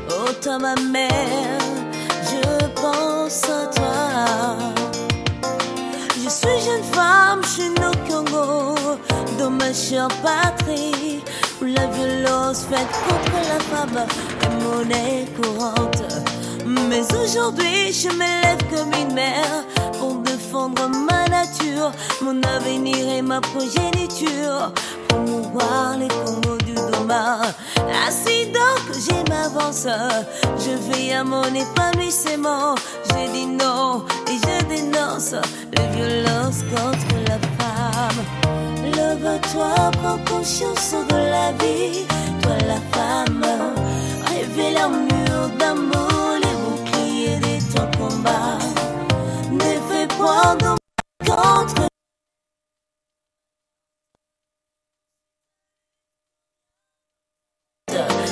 Oh toi ma mère, je pense à toi. Je suis jeune femme, je suis née au Congo, dans ma chère patrie, où la violence faite contre la femme est monnaie courante. Mais aujourd'hui, je me lève comme une mère pour défendre ma nature, mon avenir et ma progéniture, promouvoir les Congos du Doma. Ainsi donc, je m'avance, je veille à mon épanouissement. Je dis non et je dénonce les violences contre la femme. Lève-toi, prends conscience de la vie, toi la femme. Révèle un mur d'amour, les boucliers de ton combat. Ne fais point de contre.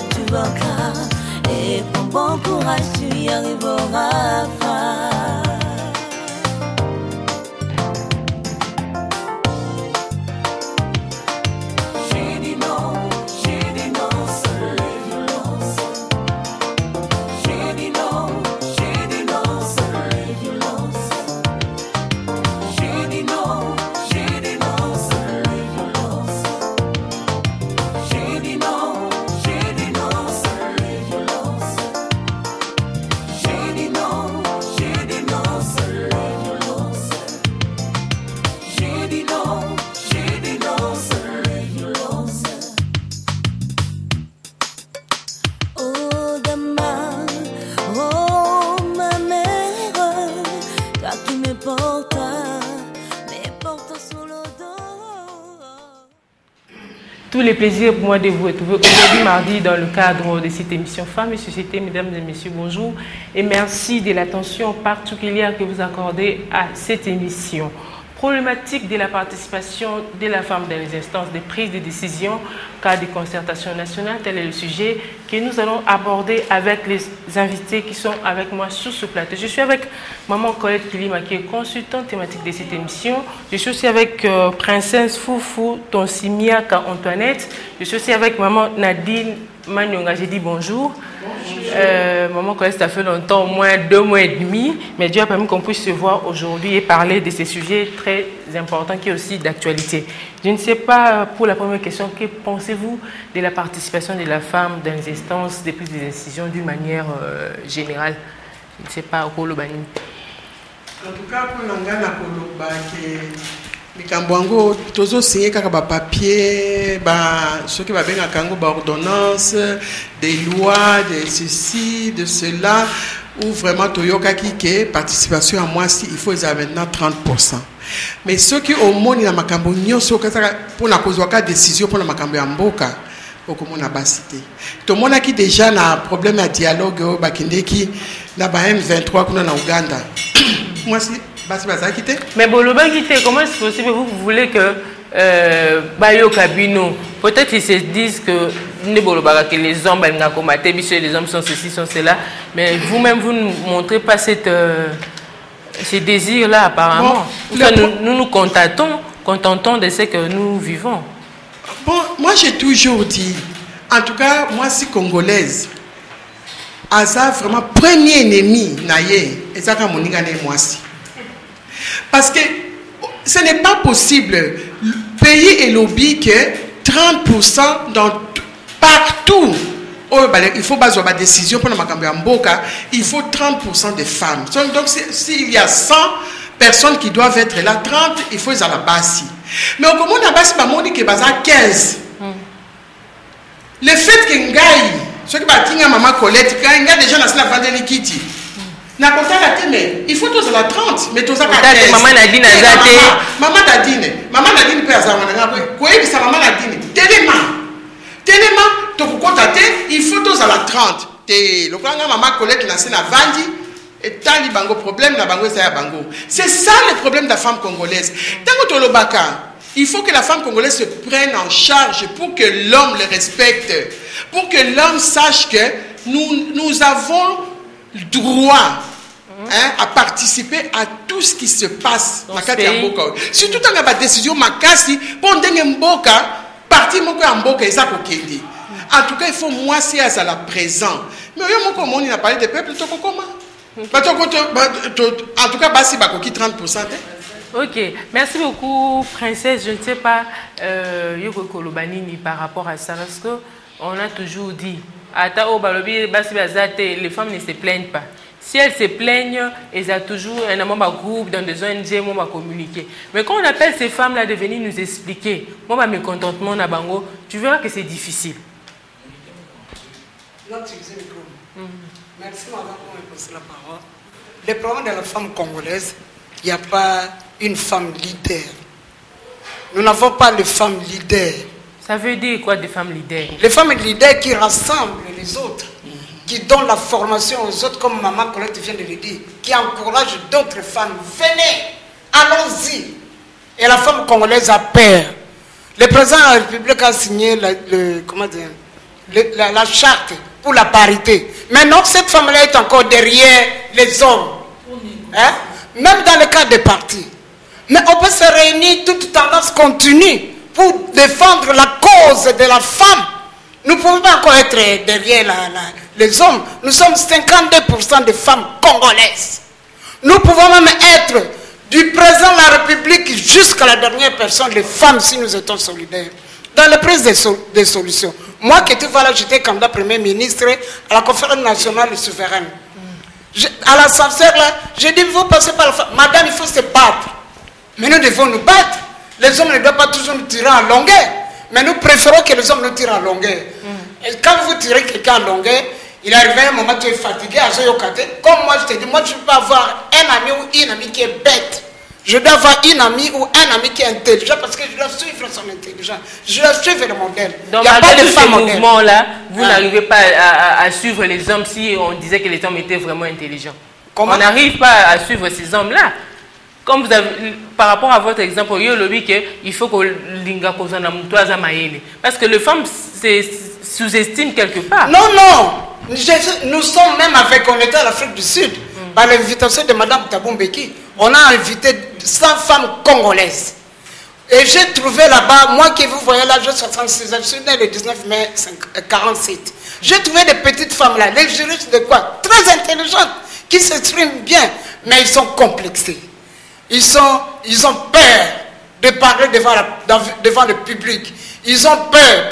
Tu vaincras et prends bon courage, tu y arriveras. Tous les plaisirs pour moi de vous retrouver aujourd'hui mardi dans le cadre de cette émission Femmes et Société. Mesdames et messieurs, bonjour et merci de l'attention particulière que vous accordez à cette émission. Problématique de la participation de la femme dans les instances de prise de décision, cas de concertation nationale, tel est le sujet que nous allons aborder avec les invités qui sont avec moi sur ce plateau. Je suis avec Maman Colette Kilima qui est consultante thématique de cette émission. Je suis aussi avec Princesse Foufou Tonsimiaka Antoinette. Je suis aussi avec Maman Nadine Manyonga. J'ai dit bonjour. Maman Colette, ça fait longtemps, au moins 2 mois et demi, mais Dieu a permis qu'on puisse se voir aujourd'hui et parler de ces sujets très importants qui est aussi d'actualité. Je ne sais pas, pour la première question, que pensez-vous de la participation de la femme dans les instances de prise de décision d'une manière générale? Je ne sais pas, au Kolobani. En tout cas, pour l'angana Kolobani, Mikambwango, tozo signé kaka ba papier, ceux qui va bien à Kango, ordonnance, des lois, de ceci, de cela, ou vraiment Toyoka qui participation à moi, si il faut maintenant 30%. Mais ceux qui au monde na makambo nyoso pour la cause de décision pour la makambo ya mboka, au comme on a basité. Tout le monde qui déjà na problème à dialogue au bakindeki na ba M23 kuna na Uganda. Moi si mais Boloba quitté, comment est-ce possible vous voulez que Bayo Kabino, peut-être ils se disent que que les hommes les hommes sont ceci, sont cela, mais vous-même vous ne montrez pas ces désirs-là apparemment. Bon, nous contentons de ce que nous vivons. Bon, moi j'ai toujours dit, en tout cas moi si congolaise, Aza vraiment premier ennemi naïe, et ça quand mon moi si. Parce que ce n'est pas possible. Le pays est lobby que 30% partout. Il faut baser la décision pour la Mboka, il faut 30% de femmes. Donc s'il y a 100 personnes qui doivent être là, 30, il faut à la base. Mais au moment de la base, il y a 15. Le fait que Ngaï, ceux qui ont maman Colette, quand il y a des gens qui ont vendu les kits. Il faut tous à la 30, mais tous à la 15. Maman Nadine Maman Nadine peut avoir quoi ça maman Nadine. Tellement, il faut tous à la 30. Le grand maman Colette n'a pas vendu et tant li bango problème na bango ça bango. C'est ça le problème de la femme congolaise. Tant que il faut que la femme congolaise se prenne en charge pour que l'homme le respecte, pour que l'homme sache que nous avons droit à participer à tout ce qui se passe dans le Mboka. Surtout dans la décision Makasi, pour Mboka, parti moko ya mboka eza kokende. En tout cas, il faut moi si à la présent. Mais on a parlé des peuples, comment? En tout cas, basi bakoki 30%. Ok, merci beaucoup, princesse. Je ne sais pas, Yoko Kolobanini, par rapport à ça, parce qu'on a toujours dit, les femmes ne se plaignent pas. Si elles se plaignent, elles ont toujours un groupe dans des ONG, elles communiquer. Mais quand on appelle ces femmes-là de venir nous expliquer, moi, mes contentements, tu verras que c'est difficile. Merci, madame, pour me poser la parole. Le problème de la femme congolaise, il n'y a pas une femme leader. Nous n'avons pas de femmes leaders. Ça veut dire quoi, des femmes leaders? Les femmes leaders qui rassemblent les autres, qui donnent la formation aux autres, comme Maman Colette vient de le dire, qui encouragent d'autres femmes. Venez, allons-y. Et la femme congolaise a peur. Le président de la République a signé la charte pour la parité. Maintenant, cette femme-là est encore derrière les hommes. Hein? Même dans le cas des partis. Mais on peut se réunir, toute tendance continue, pour défendre la cause de la femme. Nous ne pouvons pas encore être derrière les hommes. Nous sommes 52% de femmes congolaises. Nous pouvons même être du président de la République jusqu'à la dernière personne, les femmes, si nous étions solidaires. Dans la prise des solutions. Moi, qui étais là, j'étais candidat Premier ministre à la conférence nationale souveraine. À l'ascenseur, là, j'ai dit, il faut passer par la femme. Madame, il faut se battre. Mais nous devons nous battre. Les hommes ne doivent pas toujours nous tirer en longueur. Mais nous préférons que les hommes nous tirent en longueur. Et quand vous tirez quelqu'un en longueur, il arrive un moment où tu es fatigué, à comme moi, je te dis, moi, je ne peux pas avoir un ami ou une amie qui est bête. Je dois avoir une amie ou un ami qui est intelligent parce que je dois suivre son intelligence. Je dois suivre le modèle. Donc, il n'y a pas de ce mouvement-là, vous n'arrivez pas à suivre les hommes si on disait que les hommes étaient vraiment intelligents. Comment? On n'arrive pas à suivre ces hommes-là. Comme vous avez, par rapport à votre exemple, il faut que l'inga parce que les femmes sous-estiment quelque part. Non, non. Nous sommes même avec, on était à l'Afrique du Sud, par l'invitation de Mme Thabo Mbeki, on a invité 100 femmes congolaises. Et j'ai trouvé là-bas, moi qui vous voyez là, j'ai 66 ans, je suis né le 19 mai 1947. J'ai trouvé des petites femmes là, les juristes de quoi? Très intelligentes, qui s'expriment bien, mais ils sont complexés. Ils ont peur de parler devant le public. Ils ont peur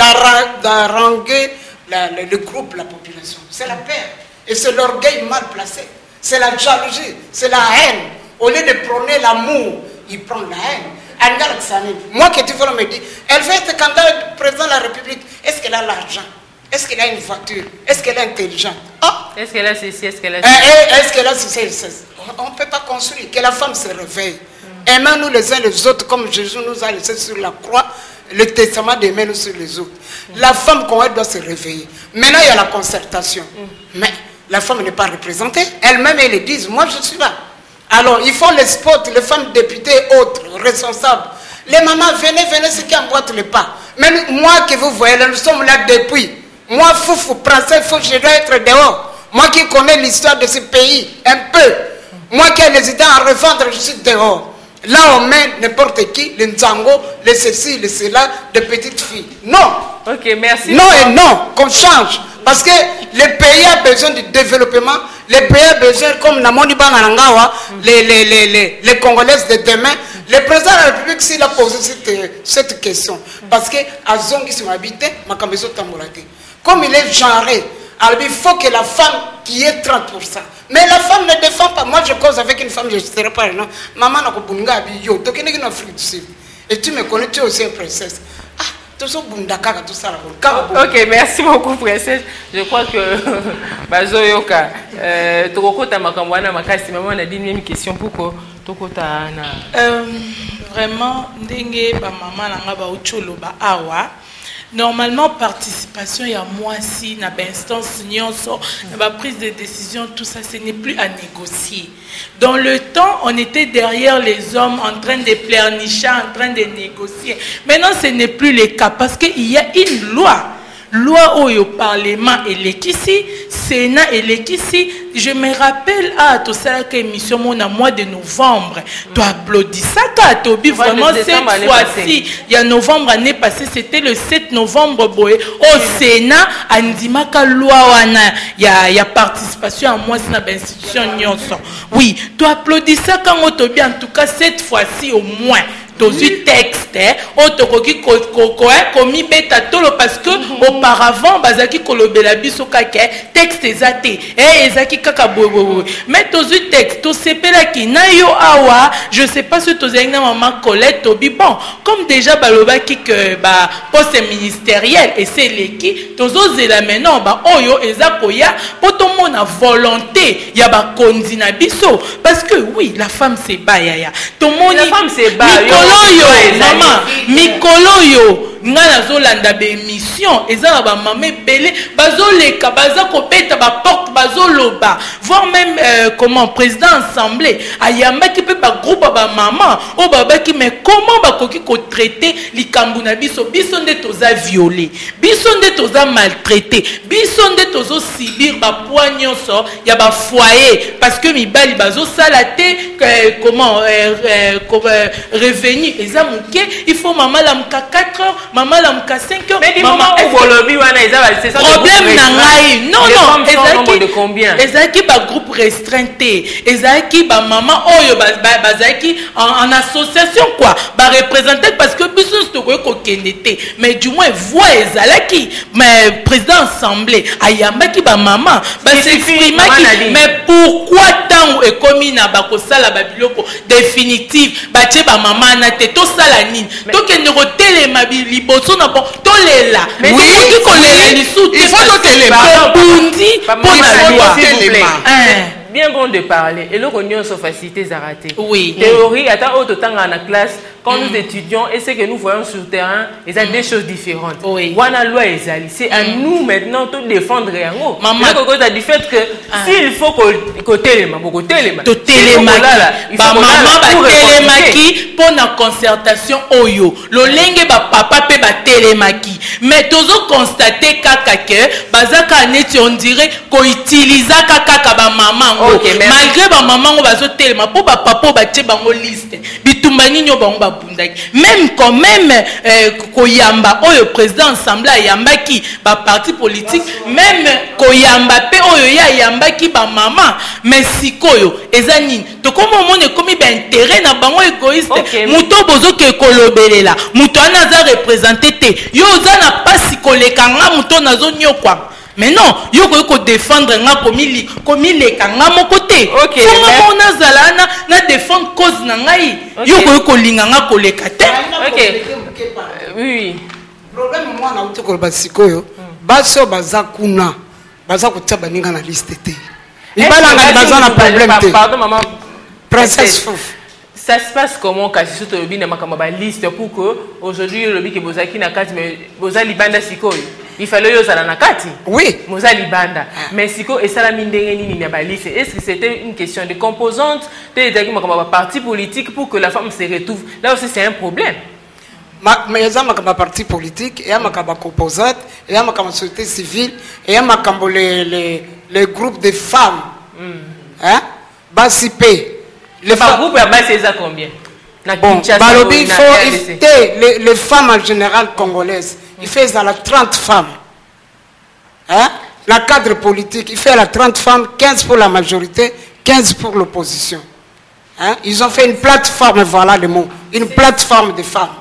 d'haranguer le groupe, la population. C'est la peur. Et c'est l'orgueil mal placé. C'est la jalousie, c'est la haine. Au lieu de prôner l'amour, ils prennent la haine. Moi qui tu me dis, elle veut être candidate président de la République. Est-ce qu'elle a l'argent? Est-ce qu'elle a une voiture? Est-ce qu'elle est intelligente? Oh. Est-ce qu'elle a ceci? Est-ce qu'elle a ceci? Est-ce qu'elle a ceci? On ne peut pas construire. Que la femme se réveille. Aimons-nous les uns les autres comme Jésus nous a laissé sur la croix. Le testament d'aimer-nous sur les autres. La femme congolaise doit se réveiller. Maintenant, il y a la concertation. Mais la femme n'est pas représentée. Elle-même, elle le dit, moi je suis là. Alors, il faut les spots, les femmes députées et autres, responsables. Les mamans, venez, ceux qui emboîtent le pas. Même moi que vous voyez, là, nous sommes là depuis. Moi, Foufou, Princesse, je dois être dehors. Moi qui connais l'histoire de ce pays, un peu. Moi qui ai hésité à revendre, je suis dehors. Là, on met n'importe qui, les Nzango, les ceci, les cela, de petites filles. Non. Ok, merci. Non et non, qu'on change. Parce que le pays a besoin de développement. Le pays a besoin, comme Namoni Banangawa, les Congolaises de demain. Le président de la République, s'il a posé cette question, parce que à Zongi, si m'habite, ma camiso tambourate. Comme il est genré, alors il faut que la femme qui est 30%. Mais la femme ne défend pas. Moi, je cause avec une femme, je ne serai pas. Non. Maman n'a pas bunga yo. Donc, il y a une Afrique du Sud. Et tu me connais, tu es aussi une princesse. Ah, tout ça, bundaka, tout ça. Ok, merci beaucoup, princesse. Je crois que Bazo Yoka, Toko Tamakamwana Makasi, maman a dit une question pour que Toko Tana. Vraiment, Ndenge, maman n'a pas ucholo ba awa. Normalement, participation, il y a moi si, na instance, na prise de décision, tout ça, ce n'est plus à négocier. Dans le temps, on était derrière les hommes en train de pleurnicher, en train de négocier. Maintenant, ce n'est plus le cas parce qu'il y a une loi. loi au parlement elekisi Sénat elekisi. Je me rappelle tout ça que émission mon à mois de novembre tu applaudis ça Tobi vraiment cette fois-ci il y a novembre année passée c'était le 7 novembre boy au Sénat andimaka loi wana il y a participation à moi dans l'institution nyonso oui tu applaudis ça quand Tobi en tout cas cette fois-ci au moins tozu texte otokoki komi beta tolo parce que auparavant bazaki kolobela biso kaka texte ezate ezaki kaka bobo mais tozu texte to sepela ki na yo awa je sais pas si tozu na maman Colette Tobi bon comme déjà balobaki que ba poste ministériel et c'est leki tozo zela maintenant ba oyo ezakoya poto mona volonté ya ba kondi na biso parce que oui la femme c'est baya to moni la femme c'est baya maman mikolo yo ngana zolanda be mission ezala ba mama belé bazoleka bazakobeta ba porte bazoloba voire même comment président assemblée ayamba ki pe ba groupe ba maman o baba ki mais comment ba koki ko traiter likambu na biso biso nde toza violé biso nde toza maltraité biso nde tozo subir ba poignonso ya ba foyer parce que mibali bazo salate comment revenu il faut maman la mka 4 heures maman la mka 5 heures mais maman où bolobi wana eza c'est ça problème na ngai non de combien ezaki ba groupe restreinte ezaki ba maman oyo bazaki en association quoi ba représenter parce que biso stoko ko kendete mais du moins voix ezalaki mais président assemblée ayambaki ba maman ba s'exprimaki mais pourquoi tant ekomi na ba ko sala ba biloko définitive ba tie ba maman na te to sala nini to ke ko telema liboso na bon to lela mais oui ko lela lisuti il faut to telema bundi pour la loi s'il vous plaît bien bon de parler et le rognon sauf facilité zaraté oui théorie attends autre temps en classe quand nous étudions et ce que nous voyons sur le terrain ils ont des choses différentes oui wana loi ezali c'est à nous maintenant de défendre yango maman à du fait que s'il faut côté les mamans côté les mamans to telemaki ba maman ba telemaki pour la concertation oyo lolenge ba papa pe ba telemaki mais tozo constater kaka que bazaka neti on dirait ko utiliser kaka ba maman malgré ba maman bazo telema pour ba papa ba tie bango liste bitumba ninyo bango même quand même koyamba oyo président assemblée yambaki ba parti politique même koyamba pe oyo ya yambaki ba maman mais sikoyo ezanini to comme on komi ba intérêt na bango égoïste muto bozo ke kolobelela muto ana za représenter te yo za na pasi kolekanga muto nazo nyokwa mais non yo ko défendre nga komi leka nga moko te comment on azala na défendre cause na ngai yo ko linga nga koleka te oui problème moi na uto ko basikoyo baso bazakuna bazakutia baninga na liste te ibalanga bazana problème te pardon maman princesse Fouf ça se passe comment quand surtout le bien makamba ba liste pour que aujourd'hui le bi ke bozaki na kati mais bozali banda sikoyo il fallait yo sala na kati oui mozali banda mais siko et sala mindenge nini na ba liste est-ce que c'était une question de composante de makamba ba parti politique pour que la femme se retrouve là aussi c'est un problème mais y'a makamba parti politique y'a makamba composante y'a makamba société civile y'a makamba les groupes de femmes hein basipé les groupes à base c'est ça combien bon balobi il faut éviter les femmes en général congolaises il fait à la 30 femmes hein la cadre politique il fait à la 30 femmes 15 pour la majorité 15 pour l'opposition hein ils ont fait une plateforme voilà le mot une plateforme de femmes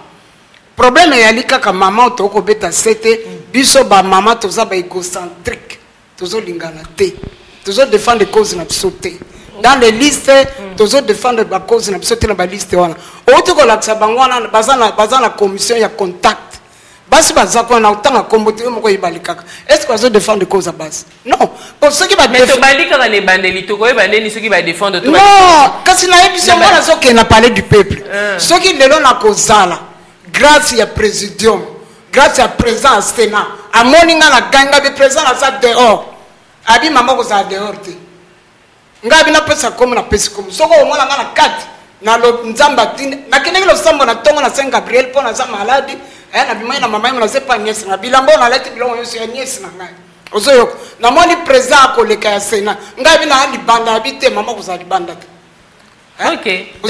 problème est ali kaka maman to ko beta sete biso ba maman toza ba égocentrique tozo lingana te tozo défendre cause na sauter dans les listes tozo défendre ba cause na sauter na ba liste wana oto ko laksa bangwana bazana commission ya contact basi bazako na utanga kombote moko ibalikaka est-ce que bazo défendre cause à base non pour ceux qui va mais to balika ne bandeli to ko ebandeli ceux qui va défendre to non kasi na ebiso mona zo ke na parler du peuple ceux qui lelo na kozala grâce à présidium grâce à président Sénat à moninga na ganga be président na sa dehors abi mama ko sa dehors te ngabi na pesa comme na pesa comme soko o mona na kati na lo nzamba tine na kenenge lo sambo na tongo na Saint Gabriel pour na sa maladie na bimai na mama na zepa nièce na bilambo na leti bilongo yo sur nièce na ngai ozoyo na moni président ko leka ya Sénat ngai bina libanda habité mama ko za libanda OK. Bon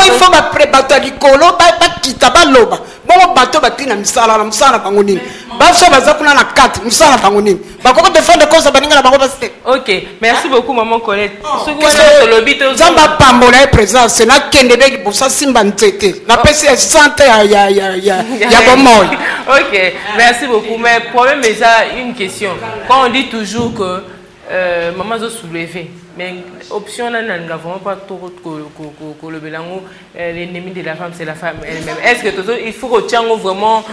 il faut ba prébato likolo ba kita ba loba bon bato batina misala na musala bango nini ba so baza kuna na 4 musala bango nini ba ko défendre cause baninga na bango ba c'était. OK, merci beaucoup maman Colette. Ce que wana tolobite zamba pambola e président Sénat kende be bossa simba ntete na pesi santé ya bomoy. OK, merci beaucoup mais problème est ça une question. Quand on dit toujours que maman zo soulever mais option là n'a vraiment pas trop le belango l'ennemi de la femme c'est la femme elle-même. Est-ce que il faut que tiens vraiment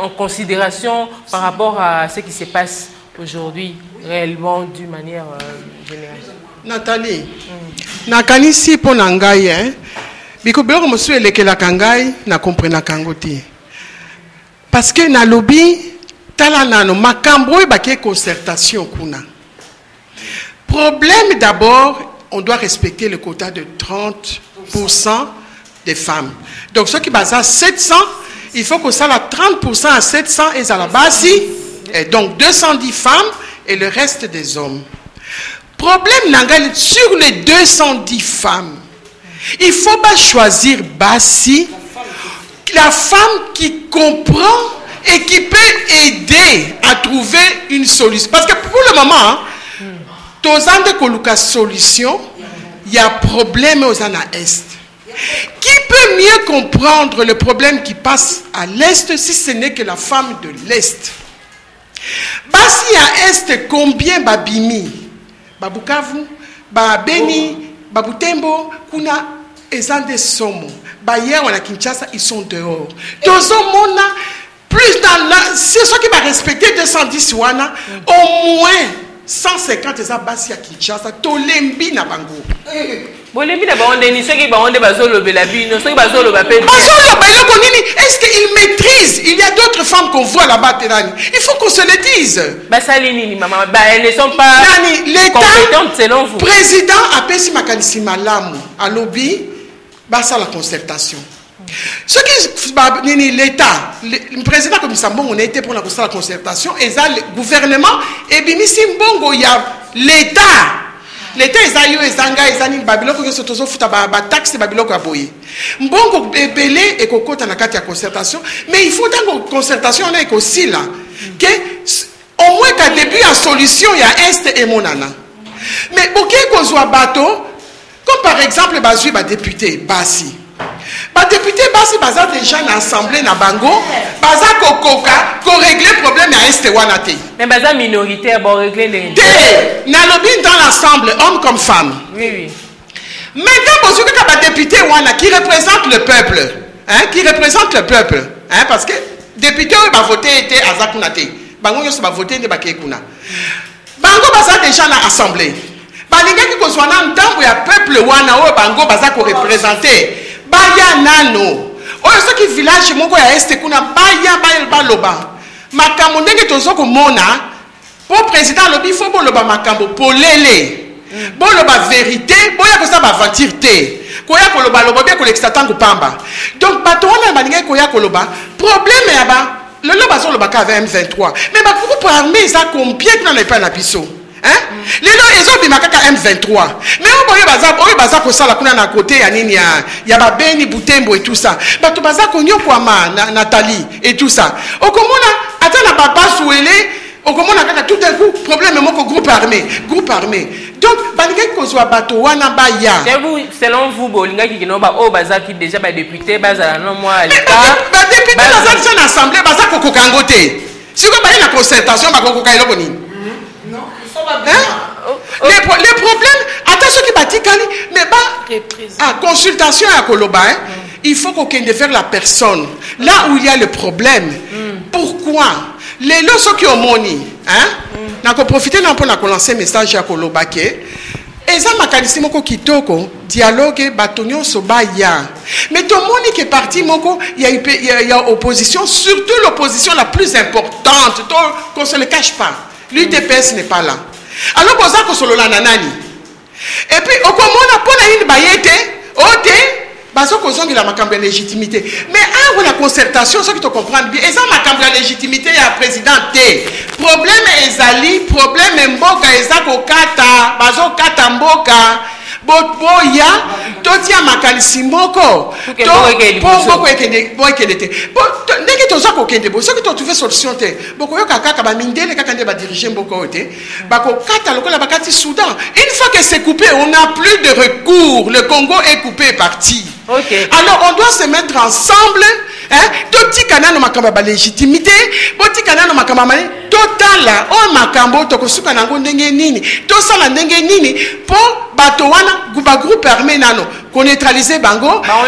en considération par rapport à ce qui se passe aujourd'hui réellement d'une manière générale? Nathalie, nakanisi po nangai hein. Biko biloko mosu elekela kangai na comprendre kangoti. Parce que na lobby tala nano makambo e baké concertation kuna. Problème d'abord, on doit respecter le quota de 30% des femmes. Donc ceux qui basent à 700, il faut que ça la 30% à 700 et à la base, et donc 210 femmes et le reste des hommes. Problème nangal sur les 210 femmes, il faut pas choisir Bassi, la femme qui comprend et qui peut aider à trouver une solution. Parce que pour le moment, tous les solution, il y a problème aux Ana Est. Qui peut mieux comprendre le problème qui passe à l'Est si ce n'est que la femme de l'Est? Basi à Est, combien babimi? Babukavu, Babeni, Babutembo, Kuna, Ezande Somo. Bayer ou la Kinshasa, ils sont dehors. Tous mona plus dans la. C'est ce qui va respecter 210 wana, au moins 150 eza basi ya Kinshasa tolembi na bango. Bolembi na bango ndeni soki bango nde bazolobela bino soki bazoloba pe. Bazoloba eloko nini? Est-ce qu'ils maîtrisent? Il y a d'autres femmes qu'on voit là-bas terani. Il faut qu'on se le dise. Basali nini maman? Elles ne sont pas compétentes selon vous. Président apesi makanisi malamu à lobby basa la concertation. Ce qui l'État, le président comme ça, on a été pour la concertation, et le gouvernement, et bien ici, il y a l'État. L'État est un Babylone qui se fout à taxe Babylone à boyer. Mbongo belé et cocotte à la carte de concertation, mais il faut dans la concertation là aussi là, que au moins qu'à début en solution il y a Est et Monana. Mais ok qu'on soit bateau, comme par exemple Bazui va député Bassi. Les députés basi baza déjà dans l'assemblée na bango baza kokoka ko régler problème à Est wanate. Mais baza minoritaire bon régler les. Na lobby dans l'assemblée homme comme femme. Oui oui. Maintenant bozuka ka député wana qui représente le peuple, hein, qui représente le peuple, hein, parce que député va voter était azakunate. Bango yo va voter ne bakekuna. Bango baza déjà dans l'assemblée. Balinga ki ko zwana ndambo ya peuple wana o bango baza ko représenter. Baya nano oyo soki village moko ya Est kuna baya baloba makambo ndenge tozoko mona po président lobi fo boloba makambo polele boloba vérité boya ko sa ba aventure te koya koloba loba be ko l'extango pamba donc bato wana baninga koya koloba problème ya ba le loba zo loba ka M23 mais ba groupe armé ça combien que n'en est pas na biso. Les gens ils ont bimaka M23 mais on baza ko sala kuna na côté ya nini ya babeni Butembo et tout ça bato baza ko nyokwama Nathalie et tout ça okomona ata na papa souele okomona kaka tout un coup problème moko groupe armé donc balinga ko zwa bato wana baya selon vous bolinga ki kinoba o baza ki déjà ba député baza non moi alika ba député baza qui sont assemblée baza ko kokangote si ko ba na concertation ba ko kokailo nini. Les problèmes, attention qui bâtit mais consultation à Koloba, il faut qu'on ait vers la personne. Là où il y a le problème, pourquoi les lois qui ont moni, n'a qu'à profiter d'un peu pour lancer un message à Koloba et ça m'a qualifié mon kitoko dialogue batonio sobaya mais tout le monde qui est parti moko il y a opposition, surtout l'opposition la plus importante qu'on se le cache pas. L'UDPS n'est pas là. Alors, vous avez nani. Et puis, au comment on a pas une bayete, ote, bazo kozongela makambo ya légitimité mais awa na concertation soki to comprendre bien eza makambo ya légitimité ya président te problème ezali problème mboka eza kokata bazokata mboka boya totia makanisi moko moko ekende te ndenge toza kokende bo soki totrouve solution te bokoyoka kaka bamindele kaka nde badirige mboka oyo te bakokata lokola bakati Soudan. Une fois que c'est coupé on n'a plus de recours, le Congo est coupé parti. Okay. Alors on doit se mettre ensemble totikana no makambo ba légitimité botikana no makambo totala o makambo tokosuka nango ndenge nini tosala ndenge nini po bato wana ba groupe armé nano ko neutraliser bango ba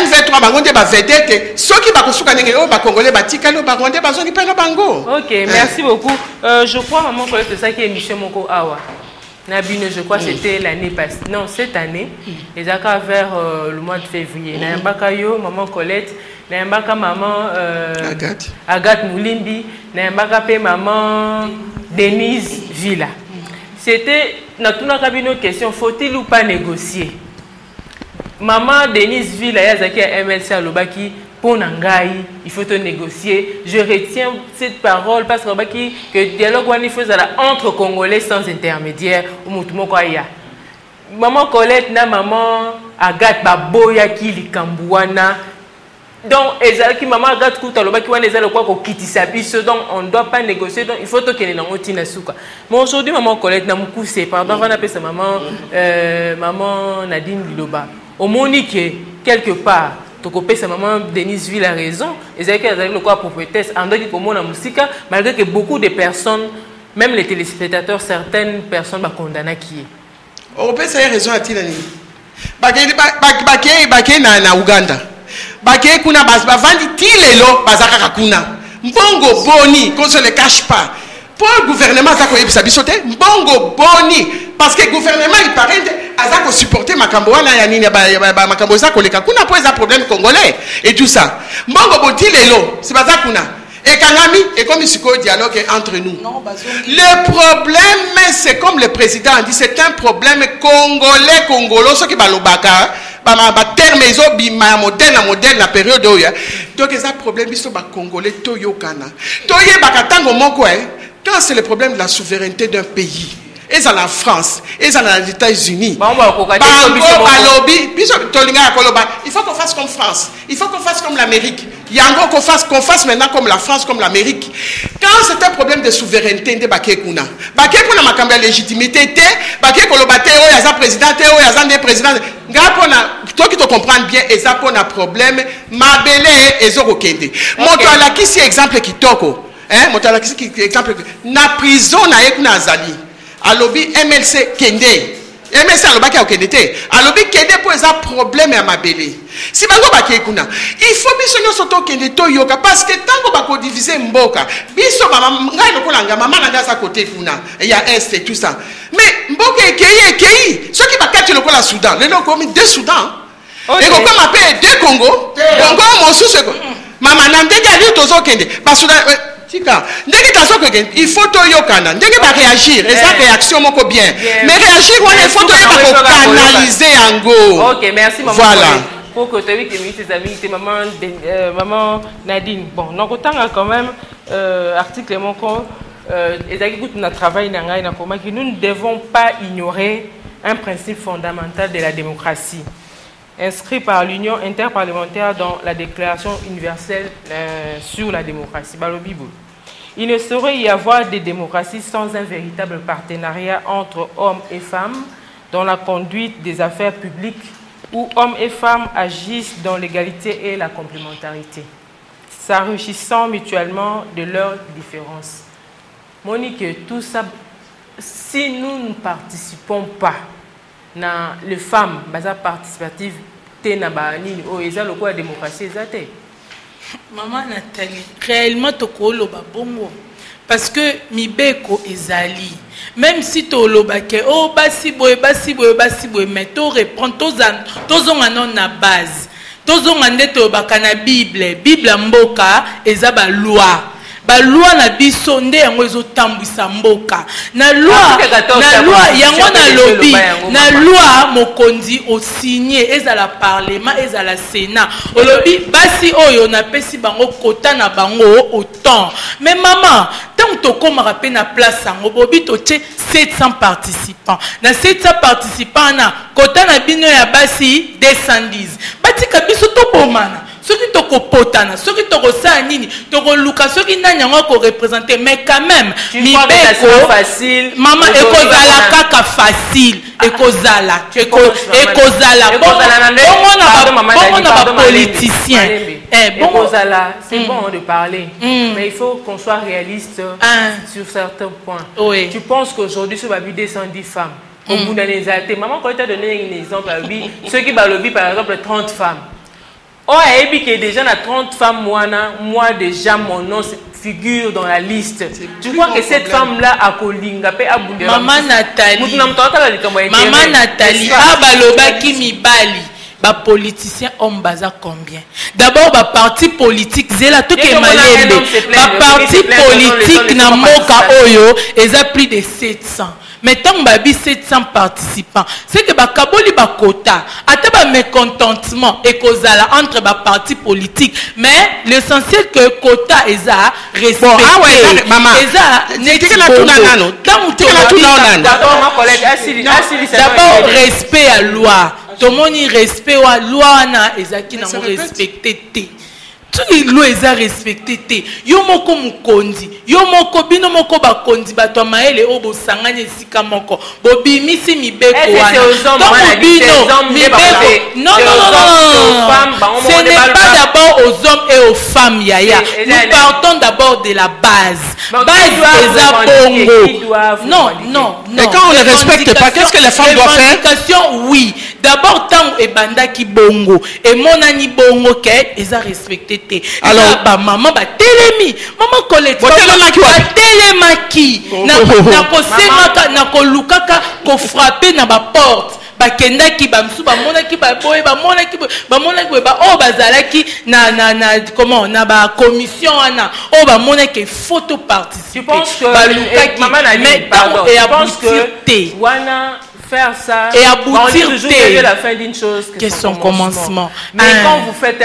M23 bango nde ba vedette soki bakosuka ndenge o ba congolais batikalo ba rwandais bazoni pena bango. OK, merci beaucoup. Je crois maman que c'est ça qui est émission moko awa. Nabine, je crois que c'était l'année passée. Non, cette année, les accords vers le mois de février. Nayambaka yo, maman Colette, Nayambaka maman Agathe Moulimbi, Nayambaka pe maman Denise Villa. C'était, dans toute la cabine, question, faut-il ou pas négocier? Maman Denise Villa, yazaki à MLC à Lobaki, pour Nangaï, il faut te négocier. Je retiens cette parole parce que le dialogue il faut entre Congolais sans intermédiaire ou Mutumokoya. Maman Colette na maman Agathe Baboya qui likambouana. Donc ezalaki maman Agathe Kouta lobaki wana ezala quoi ko kitisa biso donc on ne doit pas négocier donc il faut to kene na ngotina suka. Mais aujourd'hui maman Colette na mukuse pardon on appelle sa maman maman Nadine Liloba. Au Monique quelque part sa maman Denise Ville a raison. Et c'est qu'elle a le quoi prophétesse. En dehors du commun en musique, malgré que beaucoup de personnes, même les téléspectateurs, certaines personnes vont condamner qui est. On peut avoir raison à Tilani. Baké na Uganda. Baké kuna bavandi tilelo bazaka kuna. Mbongo boni, qu'on se le cache pas. Pour le gouvernement, ça koyebi sabisote. Mbongo boni, parce que le gouvernement il paraît azako supporter makambo wana ya nini ba makambo za koleka kuna po eza problème congolais et tout ça mbongo boti lelo c'est pas ça kuna et kangami et comme siko dialogue entre nous non, le problème c'est comme le président a dit c'est un problème congolais congolo ce qui balobaka ba terme ezo bima modèle na période oya donc eza problème biso ba congolais toyokana toyebaka tango moko quand c'est le problème de la souveraineté d'un pays. Et ça la France, et ça les États-Unis. Il faut qu'on fasse comme France. Il faut qu'on fasse comme l'Amérique. Il y a encore qu'on fasse maintenant comme la France, comme l'Amérique. Quand c'est un problème de souveraineté, de Bakekuna. Bakekuna m'a cambié la légitimité. Bakekuna yaza président, yaza des présidents. Toi qui te comprends bien, et ça pour un problème. Ma belle et zoro kende. Motoala qui c'est exemple qui toko. Motoala qui c'est exemple. Na prison na ekuna azali. Alobi MLC Kende. MLC alobaki a Kende te. Alobi Kende pour un problème à ma belle. Si bango baki kuna, il faut biso nyoso to Kende to yoka parce que tango bako diviser mboka. Biso mama ngai lokolanga mama na ngasa côté kuna. Il y a est et tout ça. Mais mboka ekei. Ceux qui bakati lokola Soudan, les gens comme deux Soudan. Et comme appelle deux Congo. Congo mosu se mama nandega li tozo Kende. Ba Soudan il faut réagir et ça réaction moko bien mais réagir il faut canaliser en go. OK, merci maman. Voilà pour que tu aies tes amis maman Nadine. Bon donc autant quand même article mon compte nous ne devons pas ignorer un principe fondamental de la démocratie inscrit par l'Union interparlementaire dans la Déclaration universelle sur la démocratie. Il ne saurait y avoir de démocratie sans un véritable partenariat entre hommes et femmes dans la conduite des affaires publiques où hommes et femmes agissent dans l'égalité et la complémentarité, s'enrichissant mutuellement de leurs différences. Monique, tout ça, si nous ne participons pas dans les femmes participatives, la démocratie Maman Nathalie, réellement tokoloba bongo parce que mibeko ezali même si tolobake oh basi boy mais to répond tozonga non na base tozonga nde tobaka na bible mboka eza ba loi ba loi na biso nde yango ezotambwisa mboka na loi yango na lobi na loi mokonzi osigné ezala parlement ezala sénat olobi basi oyo na pesi bango kota na bango autant mais maman tant tokomaka pe na place yango bobi totie 700 participants na 700 participants na kota na bino ya basi 210 batika biso tobomana soki tokopotana soki tokosala nini tokoluka soki nani yango akorepresente mais quand même mibeko facile mama ekozala kaka facile ekozala bongo na bapoliticien c'est bon de parler mais il faut qu'on soit réaliste sur certains points. Tu penses qu'aujourd'hui sur la vie 210 femmes au bout d'un exalté maman quand tu as donné un exemple ceux qui lobby par exemple 30 femmes. Oh, et puis que déjà, na 30 femmes, moi déjà, mon nom figure dans la liste. Tu crois que cette femme-là a kolinga pe abunde. Maman Nathalie, abaloba ki mibali. Ba politicien homme baza combien? D'abord ba parti politique zela tout ke malembe. Ba parti politique na moka oyo eza plus de 700. Mais tant que 700 participants, c'est que bakaboli bakota, ata ba mécontentement et kozala entre ba partis politiques, mais l'essentiel que quota eza respecté. Bon, ah ouais, maman. D'abord respect à loi. Tout le monde respect à loi na ezaki na respecté. Tout le monde est respecté. Yo moko mukondi, yo moko bino moko bakondi bato maele obo sangane sika moko. Bobimisi mibeko wana. Non. Ce n'est pas d'abord aux hommes et aux femmes yaya. Nous partons d'abord de la base. Base des bongo. Non. Et quand on ne respecte pas, qu'est-ce que les femmes doivent faire? Oui. D'abord tant et banda ki bongo et mon ani bongo ke eza respecté. Alors ba maman ba telemi maman collecte ba telemaki na ko semaka na ko lukaka ko frapper na ba porte ba kendaki ba msu ba monaki ba boye ba monaki ba o bazalaki na comment na ba commission ana o ba monaki photo participer. Tu penses que maman a dit pardon et aboutir wana faire ça et aboutir toujours la fin d'une chose que son commencement. Mais quand vous faites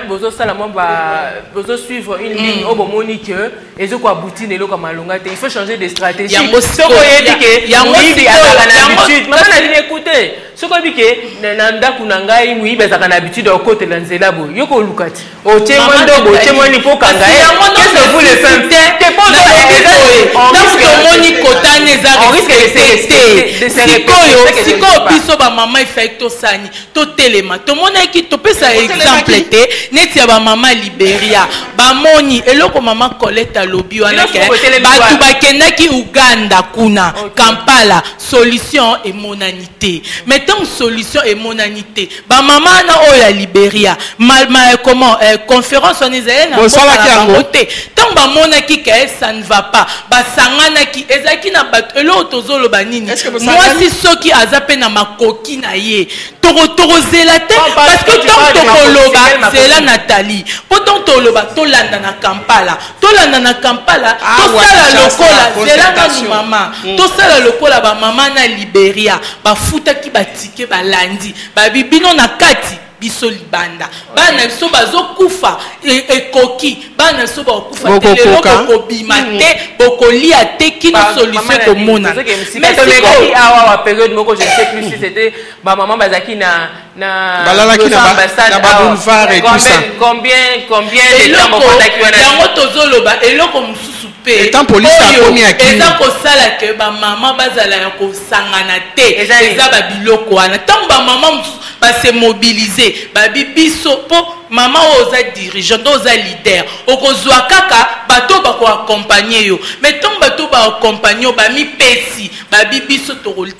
vous suivre une ligne au bon monique et je crois aboutir ne comme malonga il faut changer de stratégie. Il y a l'habitude maintenant écoutez ce qu'on dit que nanda kunangai mui bezaka na habitude au côté lanzela bo yoko lukati o tiemondo bo tiemoni po kangai qu'est-ce que vous les faites t'es pas dans moni kotane za sikoyo biso ba mama effecto sani to telema to mona ki to pesa exemple te neti ya ba mama Liberia ba moni eloko mama Colette lobi wana ke ba tu bakendaki Uganda kuna Kampala solution et monanité mettons solution et monanité ba mama na o ya Liberia comment conférence on isaïe na côté tant ba mona ki ke ça ne va pas ba sangana ki ezaki na ba eloko tozolo ba nini moi si soki azape na makoki na ye toro zela te parce que tant tokoloba zela Nathalie pourtant toloba tolanda na Kampala tosala lokola zela ngani mama tosala lokola ba mama na Liberia ba futaki batike balandi ba bibino na kati biso libanda bana biso bazokufa ekoki bana biso bakufa teleloko kobima te bokolia te kino solution komona mais c'est awa période moko je sais plus si c'était ba maman bazaki na balalaki na ba boulevard et tout ça combien de temps bokondaki wana yango tozoloba eloko mususu pe étant police a commis à qui eza kosala ke ba maman bazala ya kosangana te eza ba biloko wana tant ba maman ba se mobiliser babi biso po maman oza dirigeant oza leader okozwa kaka bato ba ko accompagner yo mais tant bato ba accompagner ba mi pesi babi biso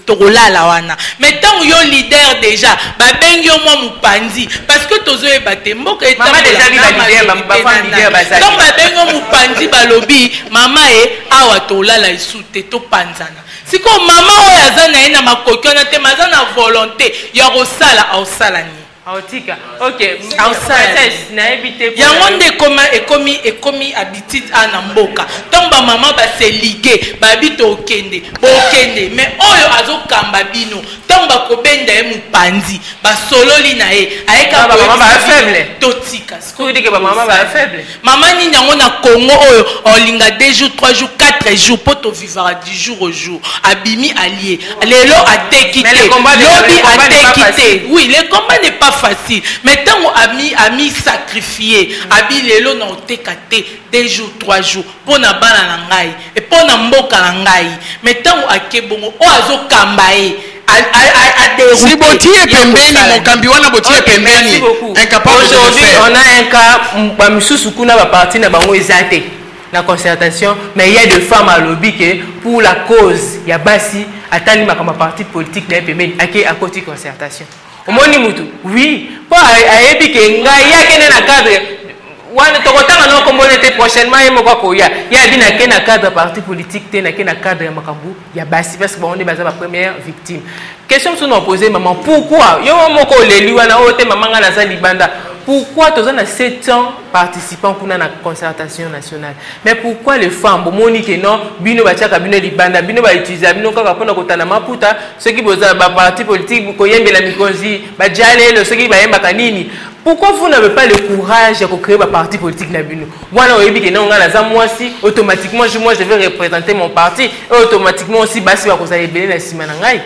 tokolala wana mais tant yo leader déjà ba bengi yo mwa mupanzi parce que tozo e baté mboka eta maman déjà leader donc ba bengi mupanzi balobi mama awa tolala isute to panzana siko mama oyo aza na ye na makoki wana te maza na volonté ya kosala aosala ni Aotika. Ok. Princesse, na évité. Yango nde ekomi habitude ana mboka. Tant ba maman ba se liguer, ba bito okende, bokende. Mais oyo azokamba bino, tant ba kobenda e mupanzi, ba sololi na ye. Ayeka ba maman ba faible. Totika. Vous dites que ba maman ba faible. Maman ni yango na Congo oyo olinga 2 jours, 3 jours, 4 jours poto vivra du jour au jour. Abimi allié. Lelo a tekité. Lobi a tekité. Oui, le combat n'est pas facile, mais tant ami sacrifié, abi lelo na otekate 2 jours 3 jours pour na bana na ngai et pour na mboka na ngai, mais tant akebongo o azokambae si botier pembeni mokambi wana botier pembeni incapable de le faire. On a un cas bamisusu kuna ba parti na bango ezate na concertation, mais il y a des femmes à lobby que pour la cause ya basi atali makama parti politique na pembeni ake à côté concertation. Omoni mutu oui pas ayebi ke ngai yake na cadre wana tokotanga no kombo était prochainement yemo kwa koya ya bina ke na cadre parti politique te na ke na cadre ya makambu ya basi parce que on est basé la première victime. Question que nous posée maman, pourquoi yo moko leli wana o te maman nga na za libanda, pourquoi tous on a 7 ans participants pour la concertation nationale, mais pourquoi les femmes bomoni que non bino bachaka bino libanda bino ba utiliser bino kaka pona kotana maputa ceux qui boza ba parti politique ko yembe la mikonzi ba jale ceux qui ba yemba kanini, pourquoi vous n'avez pas le courage de créer un parti politique na bino wana oyebi que non nga na za mwasi automatiquement moi je vais représenter mon parti et automatiquement aussi basi ba ko za ebele na sima na ngai.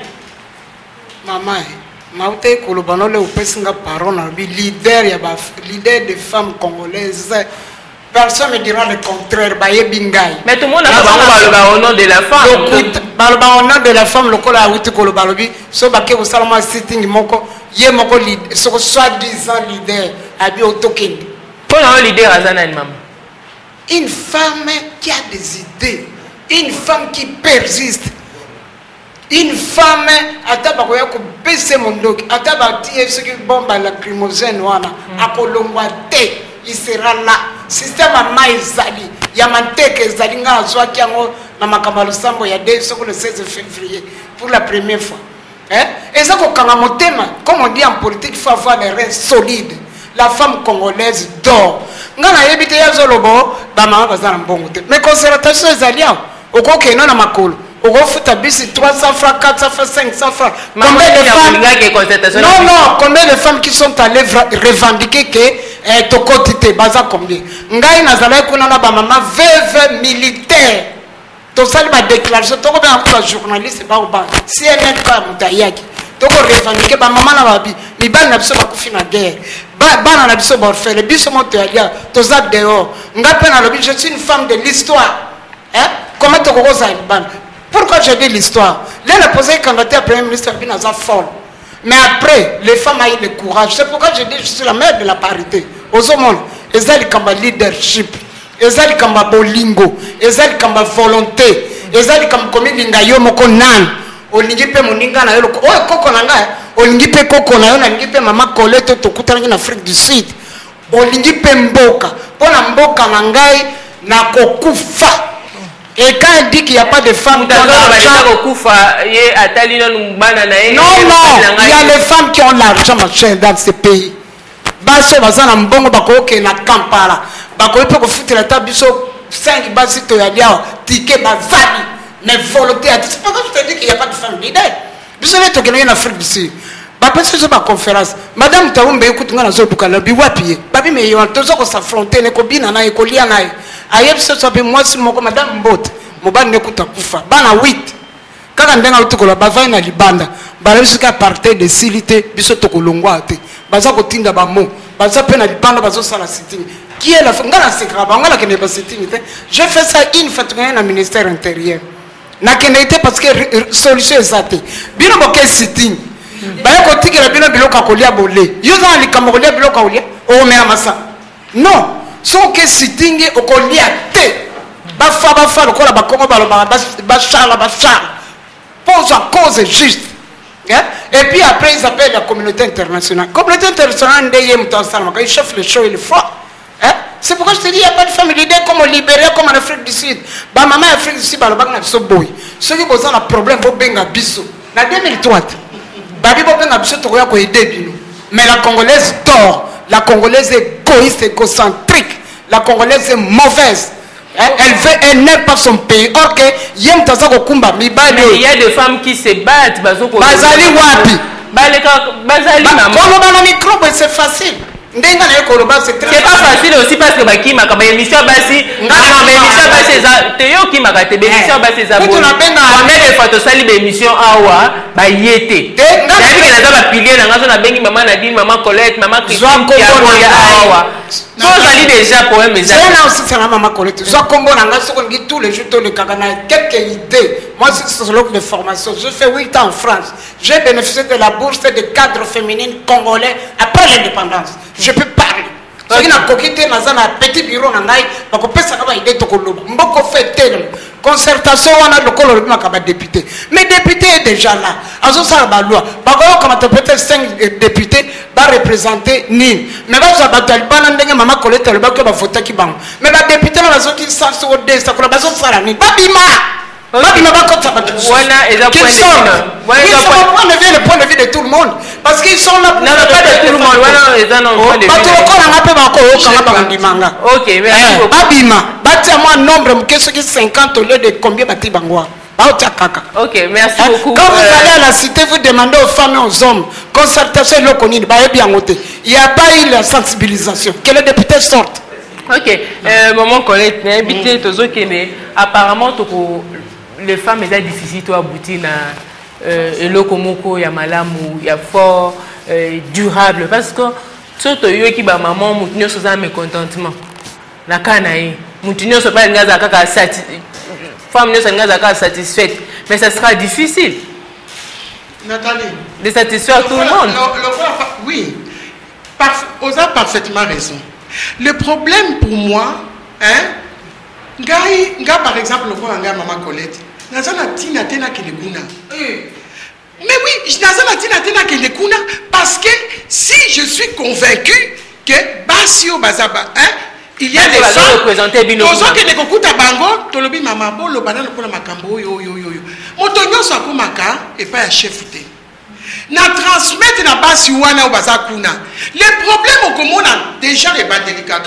Maman, je kolobano le upesinga parole leader leader des femmes congolaises. Personne me dira le contraire. Mais tout le monde a au nom de la femme. Au nom de la femme, le col a outé kolobalobi. So baké au salama sitting moko ye moko leader. So soi-disant leader abi autokin. Pour un leader azana maman. Une femme qui a des idées, une femme qui persiste. Une femme, atabakoya ko baisser mon dos, atabati ce qui bombe lacrymogène wana, akolongwa te, il sera là. Système a maizali, yamanteke ezali nga azwaki yango na makamalo sambo ya le 16 février pour la première fois. Hein? Et ça kokanga motema, comme on dit en politique, il faut avoir les reins solides. La femme congolaise dort. Nga na yebite ya zolobo, ba mama bazana mbongo te. Mais concertation ezali awo, okoke na makolo. Au refuta bisi 300 francs, 400 francs, 500 francs. Combien de femmes? Non, combien de femmes qui sont allées revendiquer que tokotite baza combien? Ngai nazala kuna na ba maman veuve militaire. To sali ba déclaration to ko ba ko journaliste ba ba. CNN ka mutayaki. To ko revendiquer ba maman na babi. Mi ba na biso ba kufi na guerre. Ba na biso ba faire biso moto ya to za dehors. Ngape na lobi je suis une femme de l'histoire. Hein? Comment to ko za ban? Pourquoi je dis l'histoire? Là, la posé candidat à Premier ministre Binaza folle. Mais après, les femmes ont eu le courage. C'est pourquoi je dis je suis la mère de la parité. Aux hommes, ils ont comme leadership, ils ont comme bolingo, ils ont comme volonté, ils ont comme comédinga yomoko nan. Olingipe moninga na yolo. Oh, koko nanga. Olingipe koko na yolo. Olingipe mama koleto tokuta en Afrique du Sud. Olingipe mboka. Pona mboka nangai na kokufa. Et quand elle dit qu'il n'y a pas de femmes qui ont l'argent, non, il y a les femmes qui ont l'argent dans ces pays. Baso bazana mbongo bako ke na Kampala. Bako peut foutre la table biso 5 basi to ya dia ticket bazali. Mais volonté à c'est pourquoi je te dis qu'il n'y a pas de femmes leader. Biso ne to en Afrique du Sud. Ba penser sur ma conférence. Madame Taoumbe écoute nga na zo bukala bi wapi. Babi me yo tozo ko s'affronter ne ko bina na ko lia na. Ayeb so sabe moi si moko madame Mbot mobane kuta kufa bana 8 kaka ndenga utukola bavai na libanda balabisika apartheid de silité biso tokolongwa te baza kotinda ba mo baza pe na libanda bazo sala sitting qui est la ngala sekra ba ngala kene ba sitting te je fais ça une fois dans le ministère intérieur na kene été parce que solution ezate bino boke sitting ba ko tikela bino biloka kolia bolé yo za likambo kolia biloka olia o mera masa non son que sitting okolia te bafa le kola bakongo baloba bachala pose en cause juste. Et puis après ils appellent la communauté internationale. Communauté internationale ils chauffent le chaud et le froid. C'est pourquoi je te dis il n'y a pas de femmes leaders comme au Libéria, comme en Afrique du Sud. Ba maman Afrique du Sud baloba na biso boy. Ceux qui ont un problème bo benga biso. Na 2003 babi bo benga biso to ko aider bino. Mais la Congolaise dort. La Congolaise est égoïste, égocentrique. La Congolaise est mauvaise. Elle n'aime pas son pays. Or que il y a des femmes qui se battent. Bazali wapi. Bazali maman. C'est facile. C'est pas facile aussi parce que qui m'a comme émission basi Théo qui m'a gâté émission basi za bon combien de fois tu sali émission awa ba yete d'ailleurs que na ba pilier na ngazo na bengi maman Nadine, maman Colette, maman Christine qui a awa so sali déjà poème mais ça aussi c'est maman Colette zo kombo na ngazo ko ngi tous les jours to le kakana quelques idées. Moi c'est sociologue de formation, je fais 8 ans en France, j'ai bénéficié de la bourse de cadres féminines congolais après l'indépendance. Je peux parler. Ce qui n'a coquité dans un petit bureau, donc on peut savoir idée de Koloba. Mboko fait tel concertation, on a le color député. Mais député est déjà là. Azo ça la loi. Par contre, peut-être 5 députés va représenter Nîmes. Mais va ça bataille pas n'endengue maman Colette le bac va voter qui bang. Mais la députée dans la zone qui sort sur des ça qu'on a besoin de faire la nuit. Babima. Voilà, et le point de vue de tout le monde. Parce qu'ils sont là pour... Non, pas de tout le monde. Ok, merci beaucoup. Abima, bâtis-moi un nombre, qu'est-ce qui 50 au lieu de combien bâtis Bangwa? Ok, merci beaucoup. Quand vous allez à la cité, vous demandez aux femmes et aux hommes, concertation, il n'y a pas eu la sensibilisation. Que les députés sortent. Ok, maman Colette, apparemment, les femmes sont difficiles à aboutir à l'okomoko, il y a malamu, il y a fort, durable. Parce que surtout, il y a des mamans qui sont en mécontentement. La canaille, qui sont pas satisfaites. Mais ça sera difficile. Nathalie. De satisfaire tout le monde. Oui, vous avez parfaitement raison. Le problème pour moi, par exemple, le voit maman Colette. Mais oui, parce que si je suis convaincu que Basio Bazaba, il y a des femmes qui le problème au déjà les délicat.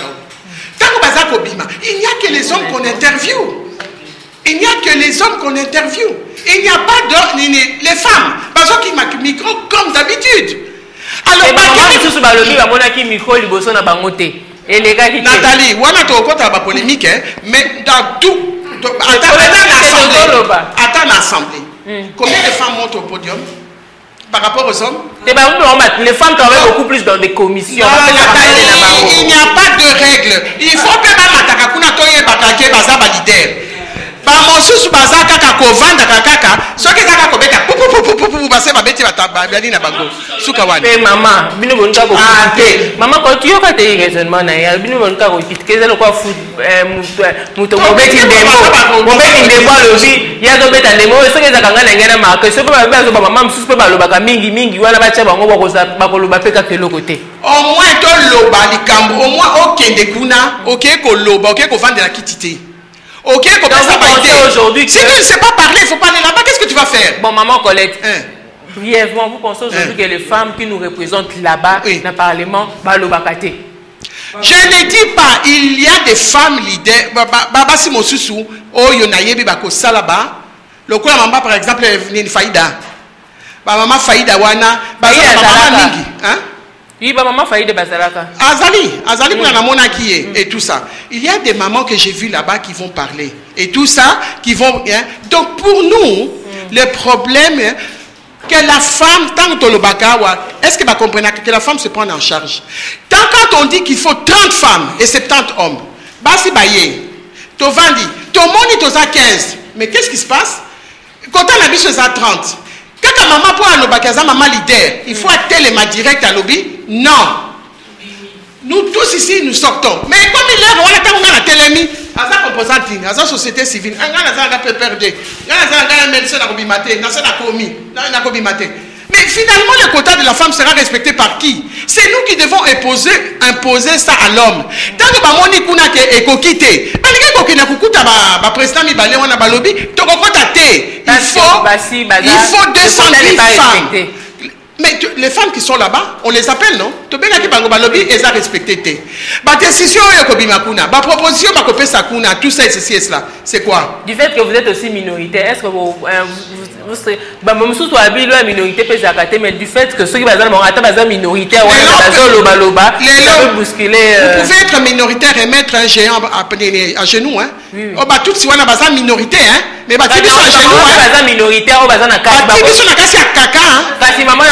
Il n'y a que les hommes qu'on interviewe. Il n'y a que les hommes qu'on interviewe. Il n'y a pas d'hommes, les femmes. Parce qu'ils ont micro comme d'habitude. Alors, Nathalie, on a tout polémique, mais dans tout. Attends l'assemblée. Combien de femmes montent au podium par rapport aux hommes? Les femmes travaillent beaucoup plus dans des commissions. Il n'y a pas de règles. Il faut que Mme leader. Bamosusu bazaka kakovanda kakaka soki kaka kobeta pupu base babeti batabali na bango suka wani pe mama bino bonka ko mama ko tiyoka te raisonnement na ya bino bonka ko kitkeza lo kwa foot muto mobeti ndembo lobi ya do beta ndembo soki za kanga na ngena maka so pa ba zo ba mama mususu pe balobaka mingi wana ba tia bango bakoloba pe ka keloko te au moins to loba likambo au moins okende kuna OK ko loba OK ko vendre la kitité. Ok, aujourd'hui. Si tu ne sais pas parler, il faut parler là-bas. Qu'est-ce que tu vas faire? Bon, maman Colette, brièvement, vous pensez aujourd'hui que les femmes qui nous représentent là-bas, dans le Parlement, balobakate? Je ne dis pas, il y a des femmes leaders. Baba si mosusu, oh yonayebi bako salaba. Le coup la maman par exemple est faïda. Maman faïda wana, maman mingi, hein? Oui, maman failli de Bazalaka. Azali pour la mona qui est et tout ça. Il y a des mamans que j'ai vues là-bas qui vont parler et tout ça qui vont. Donc pour nous, le problème que la femme tant que le bakawa, est-ce que va comprendre que la femme se prend en charge? Tant quand on dit qu'il faut 30 femmes et 70 hommes, basi baye, to vandi, to moni to za 15. Mais qu'est-ce qui se passe? Quand on a biche à 30. Quand maman pour un lobakaza maman leader, il faut tellement direct à lobby. Non. Nous tous ici nous sortons. Mais comme il est, on a la télémie. À sa composante, à sa société civile, on a peu perdu. On a médecin à Kobimaté, on a commis, on a Kobimaté. Mais finalement, le quota de la femme sera respecté par qui? C'est nous qui devons imposer ça à l'homme. Tant que Bamoni Kuna est coquité, il faut 210 femmes. Mais les femmes qui sont là-bas, on les appelle, non? Tu peux qui bango balobi et ça respecté. Ma décision makuna, ma proposition makopé sakuna, tout ça et ceci et cela. C'est quoi? Du fait que vous êtes aussi minoritaire, est-ce que vous serez même si vous avez la minorité peut s'accater, mais du fait que ceux qui sont minoritaires, vous bousculer. Vous pouvez être minoritaire et mettre un géant à genoux, hein? Oui. Oh bah tout si on a besoin minorité, hein? Mais bah tu es à genoux, hein? Minoritaire, on va dans la caca. Bah tu es caca, hein? Parce que maman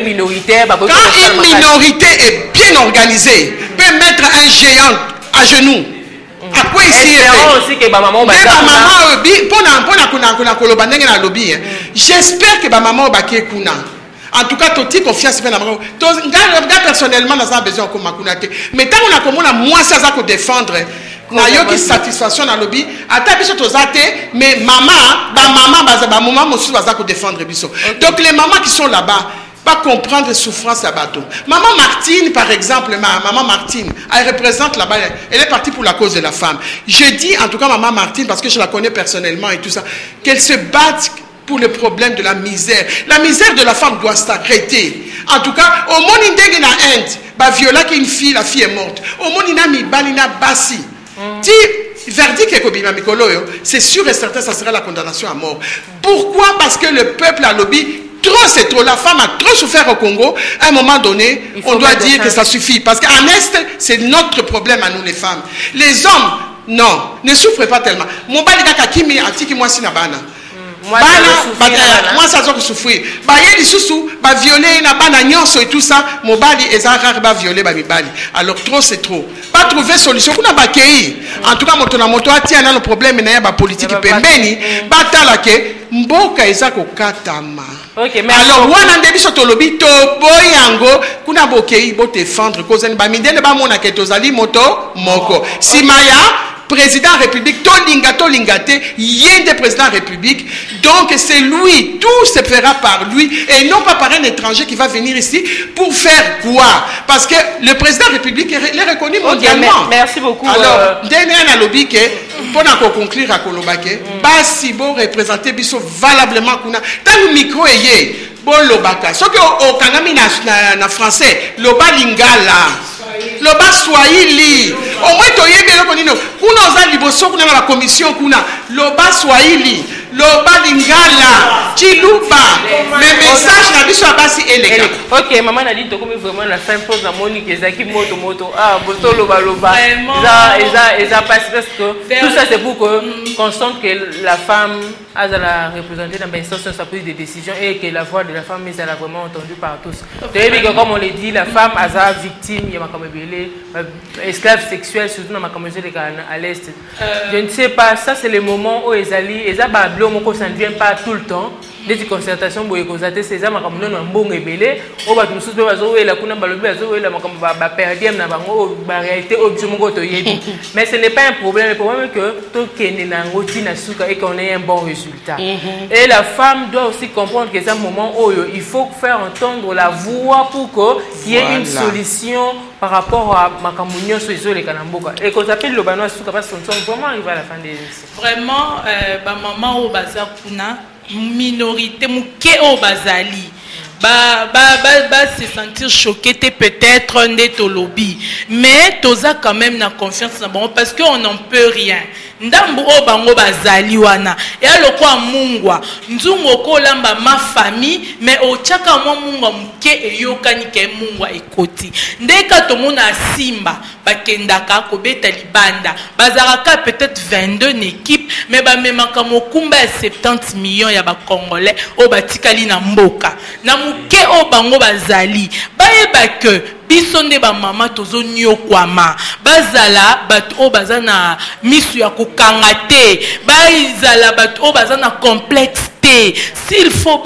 minoritaire. Quand une minorité est bien organisée, peut mettre un géant à genoux. À quoi ici? J'espère que ma maman va quitter kuna. En tout cas, tu as confiance dans la maman. Personnellement, on a besoin de Makuna. Mais tant qu'on a moi, ça va défendre. Na yo qui satisfaction dans le lobby ata biso tozate mais maman mosu baza ko défendre biso. Donc les mamans qui sont là-bas pas comprendre souffrance à bateau. Maman Martine par exemple, maman Martine, elle représente là-bas, elle est partie pour la cause de la femme. Je dis en tout cas maman Martine parce que je la connais personnellement et tout ça, qu'elle se batte pour le problème de la misère. La misère de la femme doit s'arrêter. En tout cas, au monde indégue na Inde, ba viola qu'une fille, la fille est morte. Au monde inami balina basi. Si verdict est Kobima Mikoloyo, c'est sûr et certain, ça sera la condamnation à mort. Pourquoi? Parce que le peuple a lobby, trop c'est trop. La femme a trop souffert au Congo. À un moment donné, on doit dire que ça suffit. Parce qu'en Est, c'est notre problème à nous les femmes. Les hommes, non, ne souffrent pas tellement. Mon balika kakimi atiki moi sinabana. Moi ça doit souffrir. Bah il sous bah violer na bana nyonso et tout ça, mon bali ezara ba violer ba mi bali. Alors trop c'est trop. Pas trouver solution kuna ba kei. En tout cas moto atia na le problème na ya ba politique pembeni, ba tala ke mboka ezako katama. OK, merci. Alors wana ndebiso tolobi to boyango kuna bokei bo défendre cause ba mindene ba mona ke tozali moto moko. Simaya président République, Tolingate, Yende président République. Donc c'est lui, tout se fera par lui et non pas par un étranger qui va venir ici pour faire quoi? Parce que le président République est reconnu mondialement. Merci beaucoup. Alors, dernier lobby que pour conclure à Kolobake, Basibo représenter Bisso valablement kuna. Tant le micro est bon lobaka. Ce que au Kangami na français, loba lingala. Loba Swahili. Au moins tu y bien konino. Kuna oza liboso kuna na la commission kuna. Loba Swahili. Loba lingala. Chiluba. Le message na biso abasi eleka. OK, maman a dit to comme vraiment la fin pose na Monique ezaki moto. Ah, boto loba. Eza passe parce que tout ça c'est pour que constate que la femme a la représenter dans l'instance sa prise de décision et que la voix de la femme est vraiment entendue par tous. Comme on l'a dit, la femme a victime, il y a esclave sexuelle, surtout dans ma communauté à l'Est. Je ne sais pas, ça c'est le moment où ils allaient, ça ne vient pas tout le temps. Des concertations pour constater ces hommes comme nous un bon ébélé au bas nous souhaitons bazoé la kuna balobi bazoé la comme ba perdre na bango ba réalité objumo to yebi mais ce n'est pas un problème. Le problème est que to kene na ngoti na suka et qu'on ait un bon résultat. Et la femme doit aussi comprendre que c'est un moment où il faut faire entendre la voix pour qu'il y ait une solution par rapport à makamunyo so izo les kanamboka et qu'on s'appelle le banois suka parce qu'on sont vraiment arrivé à la fin des vraiment ba maman au bazar kuna minorité muke au bazali se sentir choqué peut-être net au lobby mais toza quand même na confiance bon parce que on n'en peut rien ndambu o bango bazali wana ya lokwa mungwa nzungo ko lamba ma famille mais o chaka mwa mungwa muke eyokani ke mungwa ekoti ndeka to mona simba bakendaka ko beta libanda bazaraka peut-être 22 équipes mais ba memaka mokumba 70 millions ya ba congolais o batikali na mboka na muke o bango bazali bayeba que biso nde ba mama tozo nyokwama bazala bato o bazana misu ya kokanga te bazala bato o bazana complexe te s'il faut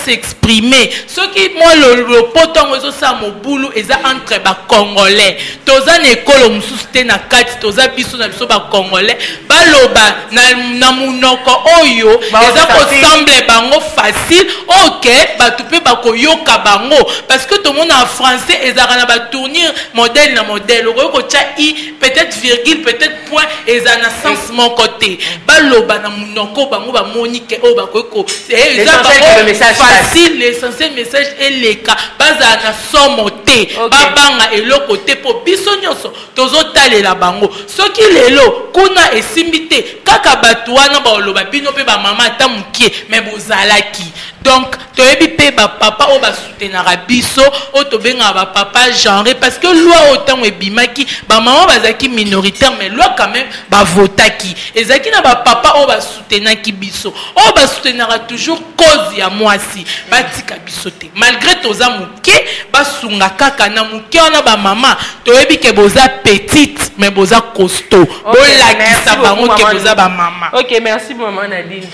s'exprimer ce qui moi le poton ozo sa mobulu eza entre ba congolais toza na ekolo mususu te na kati toza biso na biso ba congolais baloba na munoko oyo eza ko semble bango facile OK bato pe ba koyoka bango parce que tout le monde en français eza na ba tournir modèle na modèle ko cha i peut-être virgule peut-être point eza na sens mon côté baloba na munoko bango ba monike o ba ko kitoko. L'essentiel que le message facile, l'essentiel message est les cas. Baza na somote, babanga eloko te po biso nyoso. Tozo tale la bango. Soki lelo kuna esimite kaka batuana ba oloba bino pe ba mama ta mukie mais bozalaki. Donc toyebi pe ba papa o ba soutenara biso o to benga ba papa genre parce que loi autant ebimaki ba maman bazaki minoritaire mais loi quand même ba votaki. Ezaki na ba papa o ba soutenaki biso. O ba soutenara toujours cause ya mwasi. Batika biso te. Malgré toza mukie ba sunga kaka na mukie na ba mama toyebi ke boza petite mais boza costaud. Bolakisa bango ke boza ba mama. OK, merci maman Nadine.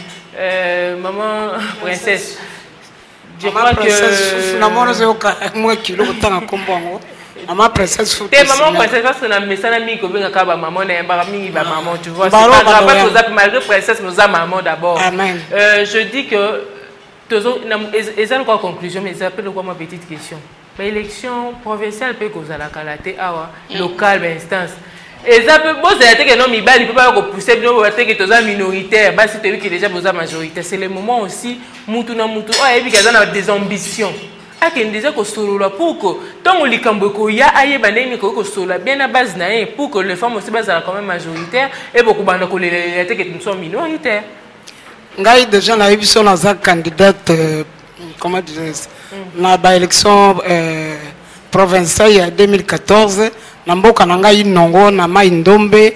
Maman princesse, je crois que maman princesse maman princesse parce que na mesana mi ko benga ka ba maman na ba mi ba maman, tu vois, c'est pas grave parce que malgré princesse nous a maman d'abord. Amen. Je dis que toujours et ça quoi conclusion mais ça peut quoi ma petite question. L'élection provinciale peut causer la qualité awa locale instance. Et ça peut poser que non, il ne peut pas repousser que tu es minoritaire, si tu es qui déjà majoritaire. C'est le moment aussi, mutu na mutu, et puis qu'il y a des ambitions. Ah, qu'il disait que solo là pour que tant on likamboko ya aye baneni que solo bien à base na pour que les femmes aussi basent quand même majoritaire et beaucoup banda que les que nous sommes minoritaires. Ngai déjà na émission dans un candidate comment dire na ba élection provinciale en 2014. Namboka nanga inongo na maindombe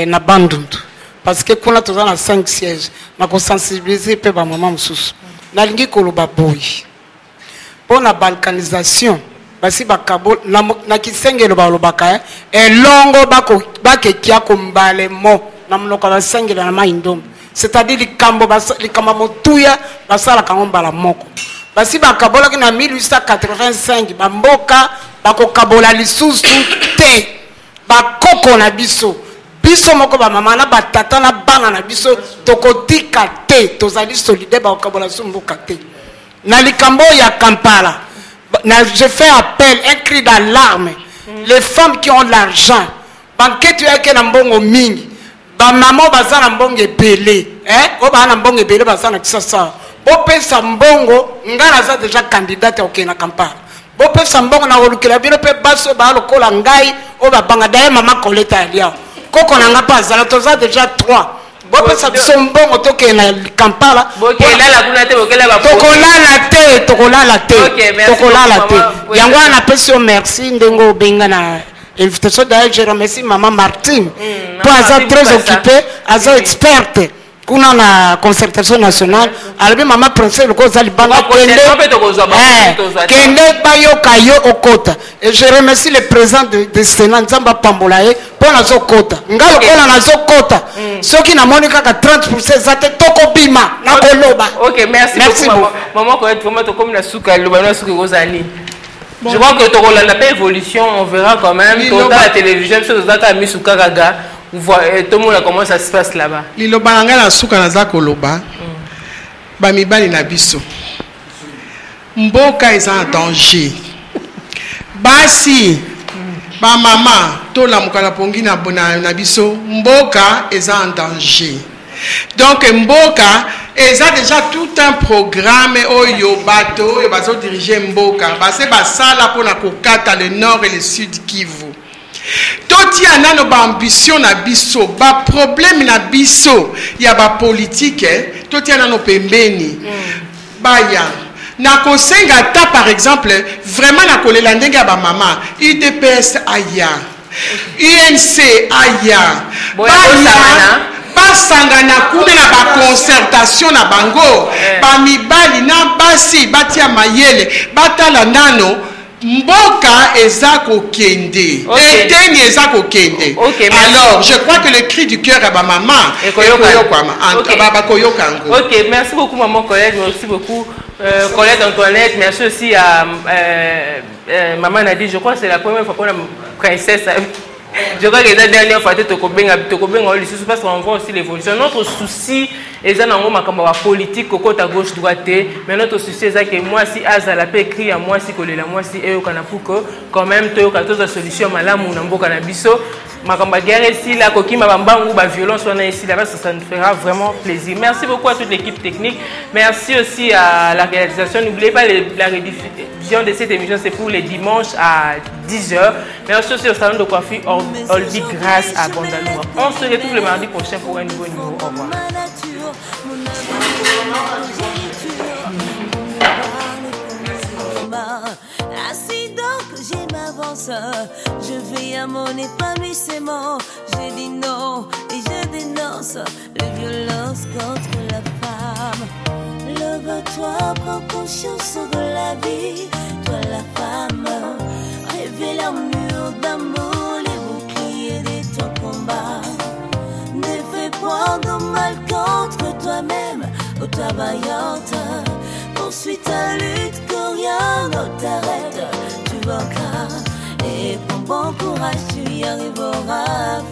na bandundu parce que kuna toza na 5 sièges na ko sensibiliser pe ba maman mususu na lingi koloba boy pona balkanisation basi bakabo na kisengelo ba lobaka elongo bako bakekia ko mbale mo na mnoka ba sengelo na maindombe c'est-à-dire likambo motuya basala kangomba la moko basi bakabola na 1885 bamboka bakokabola lisusu te bakoko na biso moko ba mama na batata na bana na biso tokotika te tozali solidaire bakokabola mboka te na likambo ya Kampala je fais appel un cri d'alarme les femmes qui ont l'argent banquete yake na mbongo mingi ba mama baza na mbongo ebele o ba na mbongo ebele baza na kisasa opesa mbongo ngana za déjà candidate au na Kampala bope sambongo na olukela bino pe baso ba lokola ngai o ba banga daye mama koleta alia koko na nga pa zala toza déjà 3 bope sambongo toke na Kampala bokela la kuna te bokela ba tokolala te yango na pesio merci ndengo benga na invitation d'ailleurs je remercie maman Martine pour être très occupée azo experte kuna na concertation nationale alabi mama princesse loko zali banga kende bayoka yo okota et je remercie le président de Sénat Nzamba Pambolae pour na zokota ngalo kona na zokota soki na monika ka 30% zate toko bima na koloba. OK, merci beaucoup maman ko être vraiment to comme na suka loba na suka kozali. Je crois que tu as la évolution, on verra quand même dans la télévision, sur la misuka gaga. Tout le monde comment ça se passe là-bas. Lilo bananga na suka na zako loba. Ba mibali na biso. Mboka est en danger. Basi ba mama to la mukala pongi na biso. Mboka est en danger. Donc Mboka ils ont déjà tout un programme oyo bato et bazo diriger Mboka. Base basala pour na kokata le nord et le sud Kivu. Toti anano ba ambition na biso, ba problème na biso, ya ba politique, toti anano pembeni. Baya. Na kosenga ta par exemple, vraiment na kolela ndenge ba mama, UDPS aya. UNC aya. Basangana kuna na ba concertation na bango, ba mibali na basi batia mayele, batala nano Mboka ezako kende. Eteni ezako kende. Alors, je crois que le cri du cœur à ma maman. OK, merci beaucoup maman Colette, merci beaucoup Colette Antoinette, merci aussi à maman Nadine. Je crois que c'est la première fois qu'on a princesse Je crois que la dernière fois, tu as parce qu'on voit aussi l'évolution. Notre souci est dans politique, côté à gauche, droite. Mais notre souci est que moi, si Azala peut écrire à moi, si Kolela, moi, si Eo Kanapuko, quand même, tu as la solution, Malam ou Nambo Kanabiso. Ma guerre ici, la coquille, ma bambang ou ma violence, on est ici là-bas, ça nous fera vraiment plaisir. Merci beaucoup à toute l'équipe technique. Merci aussi à la réalisation. N'oubliez pas la rediffusion de cette émission, c'est pour les dimanches à 10h. Merci aussi au salon de coiffure Olby grâce à Bondaloua. On se retrouve le mardi prochain pour un nouveau numéro. Au revoir. Ainsi donc je m'avance, je vais à mon épanouissement. Je dis non et je dénonce les violences contre la femme. Lève-toi, prends conscience de la vie, toi la femme. Révèle un mur d'amour, les boucliers de ton combat. Ne fais point de mal contre toi-même, ô toi vaillante. Poursuis ta lutte, que rien ne t'arrête. Tu vaincras et prends bon courage, tu y arriveras.